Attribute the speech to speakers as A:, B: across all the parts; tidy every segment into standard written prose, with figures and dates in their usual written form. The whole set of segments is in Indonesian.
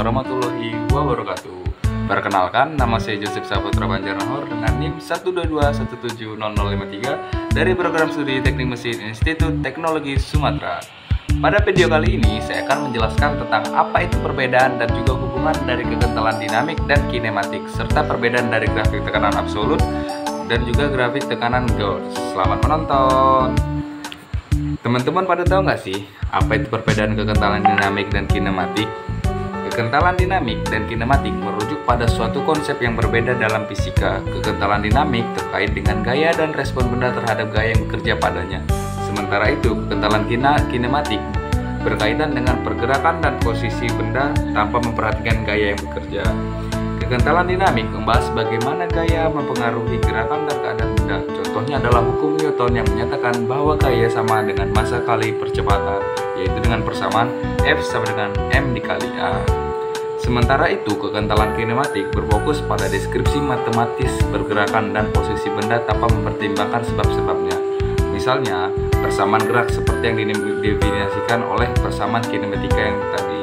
A: warahmatullahi wabarakatuh. Perkenalkan, nama saya Joseph Saputra Banjarnahor dengan NIM 122170053 dari program studi Teknik Mesin Institut Teknologi Sumatera. Pada video kali ini, saya akan menjelaskan tentang apa itu perbedaan dan juga hubungan dari kekentalan dinamik dan kinematik, serta perbedaan dari grafik tekanan absolut dan juga grafik tekanan Gauss. Selamat menonton! Teman-teman pada tahu nggak sih apa itu perbedaan kekentalan dinamik dan kinematik? Kekentalan dinamik dan kinematik merujuk pada suatu konsep yang berbeda dalam fisika. Kekentalan dinamik terkait dengan gaya dan respon benda terhadap gaya yang bekerja padanya. Sementara itu, kekentalan kinematik berkaitan dengan pergerakan dan posisi benda tanpa memperhatikan gaya yang bekerja. Kekentalan dinamik membahas bagaimana gaya mempengaruhi gerakan dan keadaan benda. Contohnya adalah hukum Newton yang menyatakan bahwa gaya sama dengan massa kali percepatan, yaitu dengan persamaan F sama dengan M dikali A. Sementara itu, kekentalan kinematik berfokus pada deskripsi matematis pergerakan dan posisi benda tanpa mempertimbangkan sebab-sebabnya. Misalnya, persamaan gerak seperti yang didefinisikan oleh persamaan kinematika yang tadi.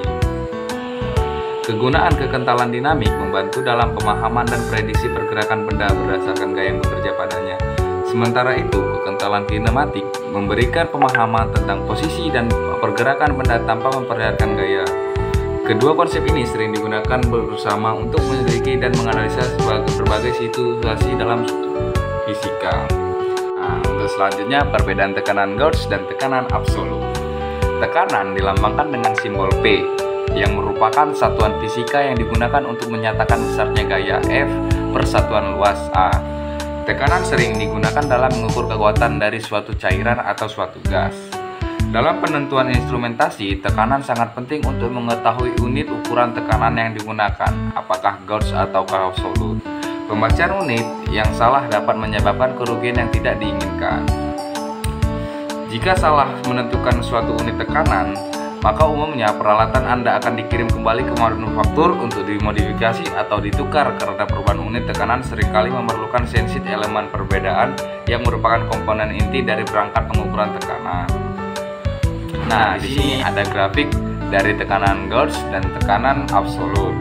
A: Kegunaan kekentalan dinamik membantu dalam pemahaman dan prediksi pergerakan benda berdasarkan gaya yang bekerja padanya. Sementara itu, kekentalan kinematik memberikan pemahaman tentang posisi dan pergerakan benda tanpa memperlihatkan gaya. Kedua konsep ini sering digunakan bersama untuk menyelidiki dan menganalisa berbagai situasi dalam fisika. Nah, untuk selanjutnya, perbedaan tekanan Gauss dan tekanan absolut. Tekanan dilambangkan dengan simbol P, yang merupakan satuan fisika yang digunakan untuk menyatakan besarnya gaya F per satuan luas A. Tekanan sering digunakan dalam mengukur kekuatan dari suatu cairan atau suatu gas. Dalam penentuan instrumentasi, tekanan sangat penting untuk mengetahui unit ukuran tekanan yang digunakan, apakah Gauss ataukah absolut. Pembacaan unit yang salah dapat menyebabkan kerugian yang tidak diinginkan. Jika salah menentukan suatu unit tekanan, maka umumnya peralatan Anda akan dikirim kembali ke manufaktur untuk dimodifikasi atau ditukar karena perubahan unit tekanan seringkali memerlukan sensit elemen perbedaan yang merupakan komponen inti dari perangkat pengukuran tekanan. Nah, di sini ada grafik dari tekanan Gauss dan tekanan absolut,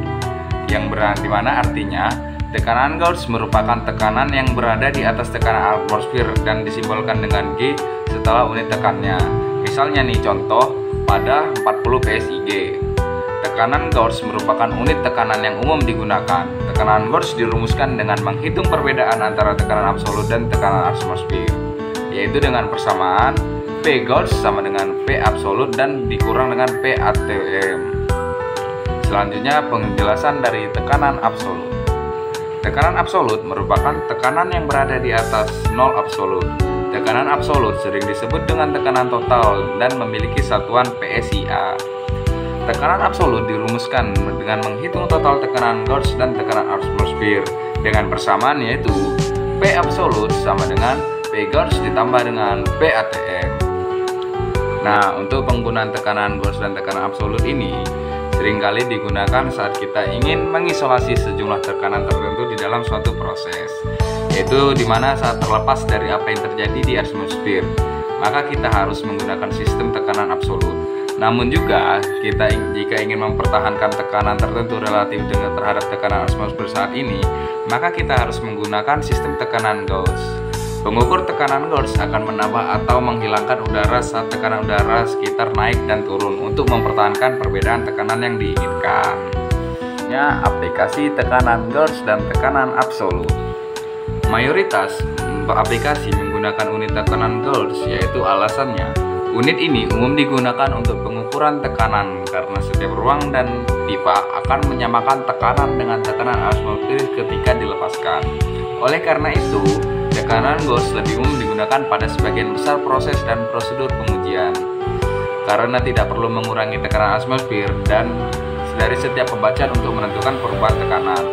A: yang berarti mana artinya tekanan Gauss merupakan tekanan yang berada di atas tekanan atmosfer dan disimbolkan dengan G setelah unit tekannya. Misalnya nih contoh pada 40 PSIG. Tekanan Gauss merupakan unit tekanan yang umum digunakan. Tekanan Gauss dirumuskan dengan menghitung perbedaan antara tekanan absolut dan tekanan atmosfer, yaitu dengan persamaan P Gauss sama dengan P absolut dan dikurang dengan P ATM. Selanjutnya, penjelasan dari tekanan absolut. Tekanan absolut merupakan tekanan yang berada di atas nol absolut. Tekanan absolut sering disebut dengan tekanan total dan memiliki satuan PSI/A. Tekanan absolut dirumuskan dengan menghitung total tekanan Gauss dan tekanan atmosfer dengan persamaan, yaitu P absolut sama dengan P Gauss ditambah dengan P ATM. Nah, untuk penggunaan tekanan Gauss dan tekanan absolut ini seringkali digunakan saat kita ingin mengisolasi sejumlah tekanan tertentu di dalam suatu proses, yaitu dimana saat terlepas dari apa yang terjadi di atmosfer, maka kita harus menggunakan sistem tekanan absolut. Namun juga, jika ingin mempertahankan tekanan tertentu relatif terhadap tekanan atmosfer saat ini, maka kita harus menggunakan sistem tekanan Gauss. Pengukur tekanan Gauss akan menambah atau menghilangkan udara saat tekanan udara sekitar naik dan turun untuk mempertahankan perbedaan tekanan yang diinginkan. Aplikasi tekanan Gauss dan tekanan absolut. Mayoritas aplikasi menggunakan unit tekanan Gauss, yaitu alasannya unit ini umum digunakan untuk pengukuran tekanan karena setiap ruang dan pipa akan menyamakan tekanan dengan tekanan atmosfer ketika dilepaskan. Oleh karena itu, tekanan Gauss lebih umum digunakan pada sebagian besar proses dan prosedur pengujian karena tidak perlu mengurangi tekanan atmosfer dan dari setiap pembacaan untuk menentukan perubahan tekanan.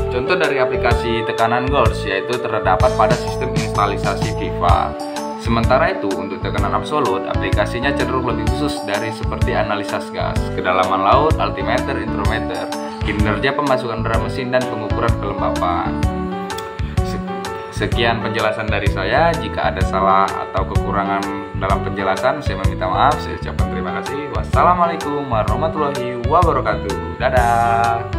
A: Contoh dari aplikasi tekanan Gauss yaitu terdapat pada sistem instalisasi FIFA. Sementara itu, untuk tekanan absolut, aplikasinya cenderung lebih khusus dari seperti analisa gas, kedalaman laut, altimeter, intrometer, kinerja pemasukan udara mesin, dan pengukuran kelembapan. Sekian penjelasan dari saya. Jika ada salah atau kekurangan dalam penjelasan. Saya meminta maaf, saya ucapkan terima kasih. Wassalamualaikum warahmatullahi wabarakatuh. Dadah.